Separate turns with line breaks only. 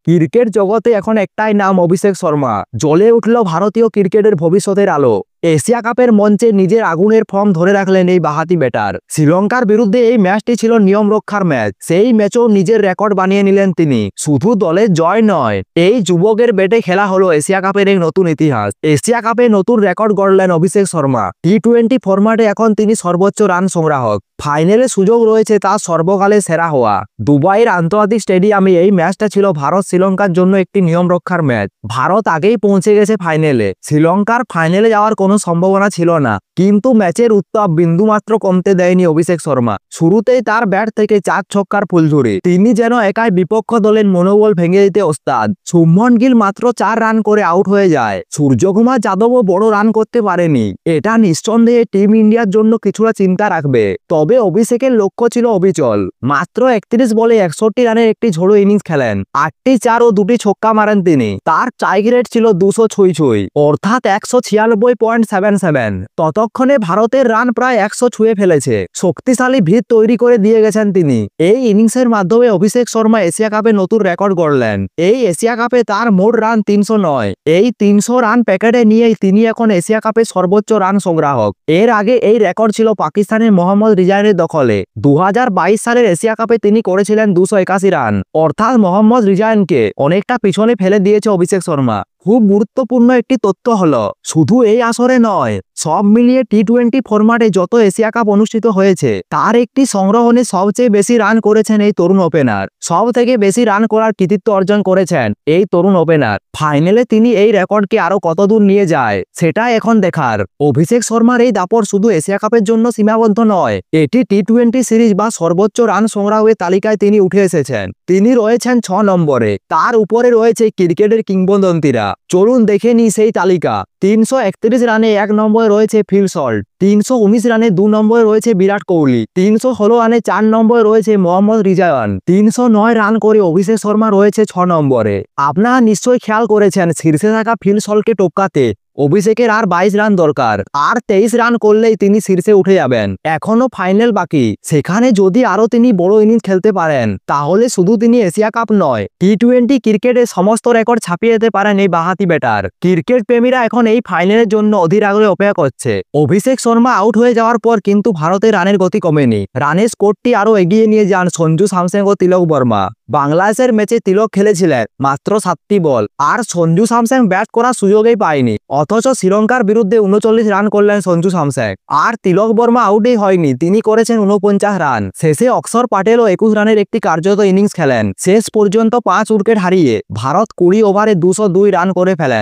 Cricket জগতে এখন একটাই নাম, অভিষেক শর্মা। জ্বলে উঠল ভারতীয় ক্রিকেটের ভবিষ্যতের আলো। এশিয়া কাপের মঞ্চে নিজের আগুনের ফর্ম ধরে রাখলেন এই বাঁহাতি ব্যাটার। শ্রীলঙ্কার বিরুদ্ধে এই ম্যাচটি ছিল নিয়ম রক্ষার ম্যাচ। সেই ম্যাচেও নিজের রেকর্ড বানিয়ে নিলেন তিনি। শুধু দলের জয় নয়, এই যুবকের ব্যাটে খেলা হলো এশিয়া কাপের এক নতুন ইতিহাস। এশিয়া কাপে নতুন রেকর্ড গড়লেন অভিষেক শর্মা। টি-20 ফরম্যাটে এখন তিনি সর্বোচ্চ রান সংগ্রাহক। ফাইনালে সুযোগ রয়েছে তার সর্বকালে সেরা হওয়া। দুবাইয়ের আন্তর্জাতিক স্টেডিয়ামে এই ম্যাচটা ছিল ভারত শ্রীলঙ্কার জন্য একটি নিয়ম রক্ষার ম্যাচ। ভারত আগেই পৌঁছে গেছে ফাইনালে। শ্রীলঙ্কার ফাইনালে যাওয়ার কোনো সম্ভাবনা ছিল না, কিন্তু ম্যাচের উত্তাপ বিন্দুমাত্র কমতে দেয়নি অভিষেক শর্মা। শুরুতেই তার ব্যাট থেকে 4 ছক্কার ফুলঝুরি। তিনি যেন একাই বিপক্ষ দলের মনোবল ভেঙে দিতে ওস্তাদ। শুভমন গিল মাত্র 4 রান করে আউট হয়ে যায়। সূর্যকুমার যাদবও বড় রান করতে পারেনি। এটা নিঃসন্দেহে টিম ইন্ডিয়ার জন্য কিছুটা চিন্তা রাখবে। তবে অভিষেকের লক্ষ্য ছিল অবিচল। মাত্র 31 বলে 61 রানের একটি ঝোড়ো ইনিংস খেলেন। 8টি 4 ও 2টি ছক্কা মারেন তিনি। তার স্ট্রাইক রেট ছিল 200 ছুঁই, অর্থাৎ 196.77। ততক্ষণে ভারতের রান প্রায় 100 ছুঁয়ে ফেলেছে। শক্তিশালী ভিত তৈরি করে দিয়ে গেছেন তিনি। এই ইনিংসের মাধ্যমে অভিষেক শর্মা এশিয়া কাপে নতুন রেকর্ড গড়লেন। এই এশিয়া কাপে তার মোট রান 309। এই 300 রান প্যাকেটে নিয়েই তিনি এখন এশিয়া কাপে সর্বোচ্চ রান সংগ্রাহক। এর আগে এই রেকর্ড ছিল পাকিস্তানের মোহাম্মদ রিজায়ানের দখলে। 2022 সালের এশিয়া কাপে তিনি করেছিলেন 281 রান, অর্থাৎ মোহাম্মদ রিজায়ানকে অনেকটা পিছনে ফেলে দিয়েছে অভিষেক শর্মা। খুব গুরুত্বপূর্ণ একটি তথ্য হলো, শুধু এই আসরে নয়, সব মিলিয়ে টি-20 ফরম্যাটে যত এশিয়া কাপ অনুষ্ঠিত হয়েছে তার একটি সংগ্রহণে সবচেয়ে বেশি রান করেছেন এই তরুণ ওপেনার। সব থেকে বেশি রান করার কৃতিত্ব অর্জন করেছেন এই তরুণ ওপেনার। ফাইনালে তিনি এই রেকর্ডকে আরো কতদূর নিয়ে যায় সেটা এখন দেখার। অভিষেক শর্মার এই দাপট শুধু এশিয়া কাপের জন্য সীমাবদ্ধ নয়, এটি টি-20 সিরিজ বা সর্বোচ্চ রান সংগ্রহের তালিকায় তিনি উঠে এসেছেন। তিনি রয়েছেন 6 নম্বরে। তার উপরে রয়েছে ক্রিকেটের কিংবদন্তিরা। চলুন দেখে নিই সেই তালিকা। 331 রানে 1 নম্বরে রয়েছে ফিল সল্ট। 319 রানে 2 নম্বরে রয়েছে বিরাট কোহলি। 316 রানে 4 নম্বরে রয়েছে মোহাম্মদ রিজায়ান। 309 রান করে অভিষেক শর্মা রয়েছে 6 নম্বরে। আপনারা নিশ্চয়ই খেয়াল করেছেন, শীর্ষে থাকা ফিল সল্টকে টপকাতে অভিষেকের আর 22 রান দরকার। আর 23 রান করলেই তিনি শীর্ষে উঠে যাবেন। এখনো ফাইনাল বাকি। সেখানে যদি আরো তিনি বড় ইনিংস খেলতে পারেন, তাহলে শুধু তিনি এশিয়া কাপ নয়, টি-20 ক্রিকেটের সমস্ত রেকর্ড ছাপিয়ে যেতে পারেন এই বাঁহাতি ব্যাটার। ক্রিকেট প্রেমীরা এখন এই ফাইনালের জন্য অধীর আগ্রহে অপেক্ষা করছে। অভিষেক শর্মা আউট হয়ে যাওয়ার পর কিন্তু ভারতের রানের গতি কমেনি। রানের স্কোরটি আরো এগিয়ে নিয়ে যান সঞ্জু স্যামসন ও তিলক বর্মা। বাংলাদেশের ম্যাচে তিলক খেলেছিলেন মাত্র 7টি বল, আর সঞ্জু স্যামসন ব্যাট করার সুযোগই পায়নি। অথচ শ্রীলঙ্কার বিরুদ্ধে 39 রান করলেন সঞ্জু স্যামসন। আর তিলক বর্মা আউটই হয়নি, তিনি করেছেন 49 রান। শেষে অক্ষর প্যাটেলও 21 রানের একটি কার্যত ইনিংস খেলেন। শেষ পর্যন্ত 5 উইকেট হারিয়ে ভারত 20 ওভারে 202 রান করে ফেলেন।